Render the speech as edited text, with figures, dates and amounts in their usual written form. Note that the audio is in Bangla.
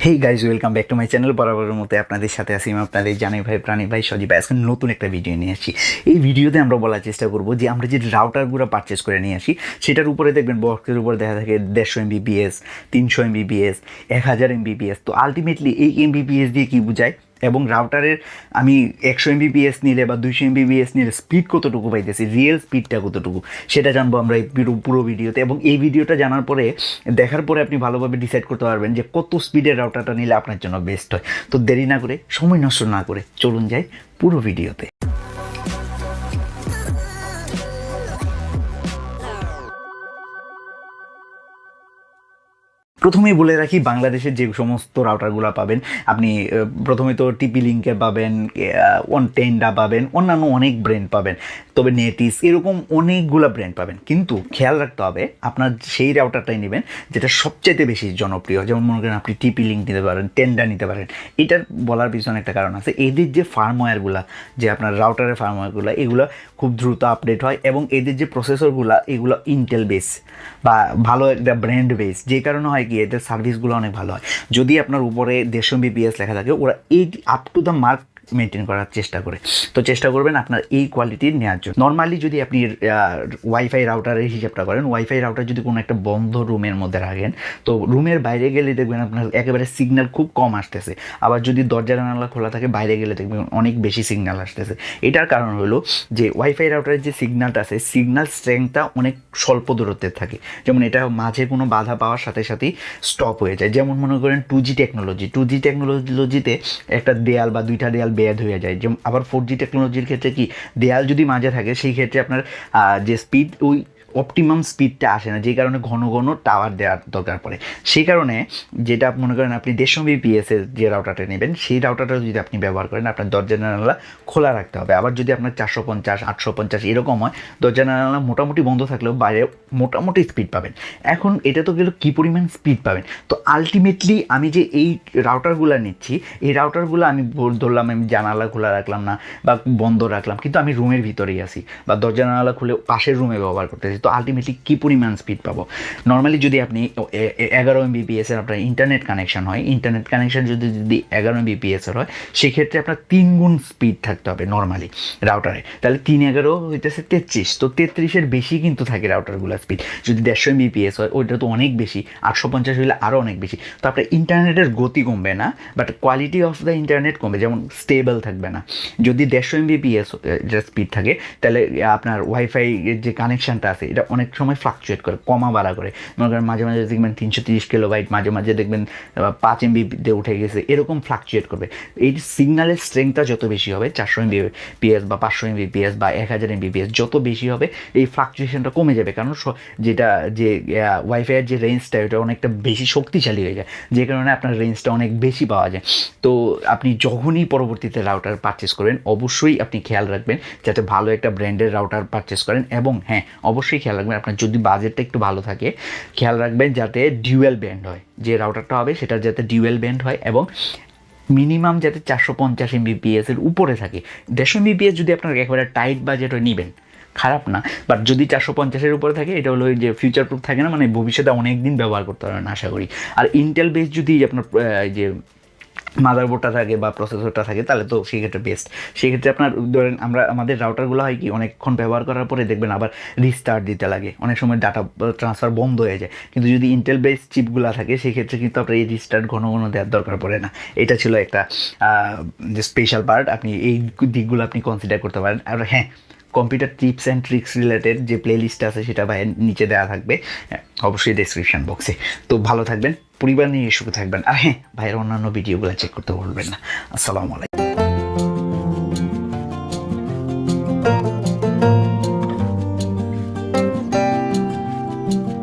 Hey guys, welcome back to my channel. বরাবরের মতো আপনাদের সাথে আসি আপনাদের জানি ভাই, প্রাণী ভাই, সজীব ভাই। আজকে নতুন একটা ভিডিও নিয়ে আসি। এই ভিডিওতে আমরা বলার চেষ্টা করব যে আমরা যে রাউটারগুলো পারচেস করে নিয়ে আসি সেটার উপরে দেখবেন বক্সের উপরে দেখা থাকে 150 MBPS, 300 MBPS, 1000 MBPS। তো আলটিমেটলি এই MBPS দিয়ে কী বোঝায় এবং রাউটারের আমি 100 MBPS নিলে বা 200 MBPS নিলে স্পিড কতটুকু পাইতেছি, রিয়েল স্পিডটা কতটুকু, সেটা জানবো আমরা এই পুরো ভিডিওতে। এবং এই ভিডিওটা জানার পরে, দেখার পরে আপনি ভালোভাবে ডিসাইড করতে পারবেন যে কত স্পিডের রাউটারটা নিলে আপনার জন্য বেস্ট হয়। তো দেরি না করে, সময় নষ্ট না করে চলুন যাই পুরো ভিডিওতে। প্রথমেই বলে রাখি, বাংলাদেশের যে সমস্ত রাউটারগুলো পাবেন আপনি প্রথমে তো টিপি লিঙ্কের পাবেন, টেন্ডা পাবেন, অন্যান্য অনেক ব্র্যান্ড পাবেন, তবে নেটিস, এরকম অনেকগুলো ব্র্যান্ড পাবেন। কিন্তু খেয়াল রাখতে হবে আপনার সেই রাউটারটাই নেবেন যেটা সবচাইতে বেশি জনপ্রিয়। যেমন মনে করেন আপনি টিপি লিঙ্ক নিতে পারেন, টেন্ডা নিতে পারেন। এটার বলার পিছনে একটা কারণ আছে, এদের যে ফার্মওয়্যারগুলো, যে আপনার রাউটারের ফার্মওয়্যারগুলো, এগুলো খুব দ্রুত আপডেট হয় এবং এদের যে প্রসেসরগুলো এগুলো ইন্টেল বেস বা ভালো একটা ব্র্যান্ড বেস, যে কারণে হয় কি এদের সার্ভিসগুলো অনেক ভালো হয়। যদি আপনার উপরে 150 MBPS লেখা থাকে, ওরা এই up to the mark maintain করার চেষ্টা করে। তো চেষ্টা করবেন আপনার এই কোয়ালিটির নেওয়ার জন্য। নর্মালি যদি আপনি ওয়াইফাই রাউটারের হিসাবটা করেন, ওয়াইফাই রাউটার যদি কোনো একটা বন্ধ রুমের মধ্যে রাখেন, তো রুমের বাইরে গেলে দেখবেন আপনার একেবারে সিগন্যাল খুব কম আসতেছে। আবার যদি দরজা জানালা খোলা থাকে, বাইরে গেলে দেখবেন অনেক বেশি সিগন্যাল আসতেছে। এটার কারণ হলো যে ওয়াইফাই রাউটারের যে সিগন্যালটা আছে, সিগন্যাল স্ট্রেংথটা অনেক স্বল্প দূরত্বের থাকে। যেমন এটা মাঝে কোনো বাধা পাওয়ার সাথে সাথেই স্টপ হয়ে যায়। যেমন মনে করেন 2G টেকনোলজিতে একটা দেয়াল বা দুইটা দেয়াল বেদ হয়ে যায়। যেমন আবার 4G টেকনোলজির ক্ষেত্রে কি, দেয়াল যদি মাঝে থাকে সেই ক্ষেত্রে আপনার যে স্পিড, ওই অপটিমাম স্পিডটা আসে না, যে কারণে ঘন ঘন টাওয়ার দেওয়ার দরকার পড়ে। সেই কারণে যেটা মনে করেন আপনি 150 MBPS এর যে রাউটারটা নেবেন, সেই রাউটারটা যদি আপনি ব্যবহার করেন, আপনার দরজা জানালা খোলা রাখতে হবে। আবার যদি আপনার 450, 850 এরকম হয়, দরজা জানালা মোটামুটি বন্ধ থাকলেও বাইরে মোটামুটি স্পিড পাবেন। এখন এটা তো গেল কী পরিমাণ স্পিড পাবেন। তো আলটিমেটলি আমি যে এই রাউটারগুলো নিচ্ছি, এই রাউটারগুলো আমি ধরলাম আমি জানালা খোলা রাখলাম না বা বন্ধ রাখলাম, কিন্তু আমি রুমের ভিতরেই আসি বা দরজা জানালা খুলে পাশের রুমে ব্যবহার করতেছি। তো আলটিমেটলি কী পরিমাণ স্পিড পাবো। নর্মালি যদি আপনি 11 MBPS এর আপনার ইন্টারনেট কানেকশন হয়, ইন্টারনেট কানেকশন যদি 11 MBPS এর হয়, সেক্ষেত্রে আপনার 3 গুণ স্পিড থাকতে হবে নর্মালি রাউটারে। তাহলে 3 11 হইতেছে 33। তো 33-এর বেশি কিন্তু থাকে রাউটারগুলো স্পিড। যদি 150 MBPS হয়, ওইটা তো অনেক বেশি। 850 হইলে আরও অনেক বেশি। তো আপনার ইন্টারনেটের গতি কমবে না, but quality of the internet কমবে, যেমন স্টেবল থাকবে না। যদি 150 MBPS স্পিড থাকে, তাহলে আপনার ওয়াইফাই যে কানেকশনটা আছে এটা অনেক সময় ফ্লাকচুয়েট করে, কমা বাড়া করে। মনে করেন মাঝে মাঝে দেখবেন 330 কিলোবাইট, মাঝে মাঝে দেখবেন 5 MBতে উঠে গেছে, এরকম ফ্লাকচুয়েট করবে। এই সিগন্যালের স্ট্রেংথটা যত বেশি হবে, 400 MBPS বা 500 MBPS বা 1000 MBPS যত বেশি হবে, এই ফ্লাকচুয়েশনটা কমে যাবে। কারণ যেটা যে ওয়াইফাইয়ের যে রেঞ্জটা, এটা অনেকটা বেশি শক্তিশালী হয়ে যায়, যে কারণে আপনার রেঞ্জটা অনেক বেশি পাওয়া যায়। তো আপনি যখনই পরবর্তীতে রাউটার পারচেস করবেন, অবশ্যই আপনি খেয়াল রাখবেন যাতে ভালো একটা ব্র্যান্ডের রাউটার পারচেস করেন। এবং হ্যাঁ, অবশ্যই খেয়াল রাখবেন আপনার যদি বাজেটটা একটু ভালো থাকে, খেয়াল রাখবেন যাতে ডিউয়াল ব্যান্ড হয়, যে রাউটারটা হবে সেটা যাতে ডিউয়াল ব্যান্ড হয় এবং মিনিমাম যাতে 450 MBPS এর উপরে থাকে। 150 MBPS যদি আপনার একেবারে টাইট বাজেট হয় নেবেন, খারাপ না, বাট যদি 450-এর উপরে থাকে, এটা হলো ওই যে ফিউচার প্রুফ থাকে না, মানে ভবিষ্যতে অনেক দিন ব্যবহার করতে পারবেন আশা করি। আর ইন্টেল বেস যদি আপনার যে মাদারবোর্ডটা থাকে বা প্রসেসরটা থাকে, তাহলে তো সেক্ষেত্রে বেস্ট। সেক্ষেত্রে আপনার ধরেন আমাদের রাউটারগুলো হয় কি, অনেকক্ষণ ব্যবহার করার পরে দেখবেন আবার রিস্টার্ট দিতে লাগে, অনেক সময় ডাটা ট্রান্সফার বন্ধ হয়ে যায়। কিন্তু যদি ইন্টেল বেস চিপগুলো থাকে, সেক্ষেত্রে কিন্তু আপনার এই রিস্টার্ট ঘন ঘন দেওয়ার দরকার পড়ে না। এটা ছিল একটা যে স্পেশাল পার্ট, আপনি এই দিকগুলো আপনি কনসিডার করতে পারেন। আর হ্যাঁ, computer tips and tricks related যে প্লেলিস্ট আছে সেটা ভাইয়ের নিচে দেওয়া থাকবে, অবশ্যই ডেসক্রিপশন বক্সে। তো ভালো থাকবেন, পরিবার নিয়ে সুখে থাকবেন। আর হ্যাঁ, ভাইয়ের অন্যান্য ভিডিওগুলো চেক করতে ভুলবেন না। আসসালামু আলাইকুম।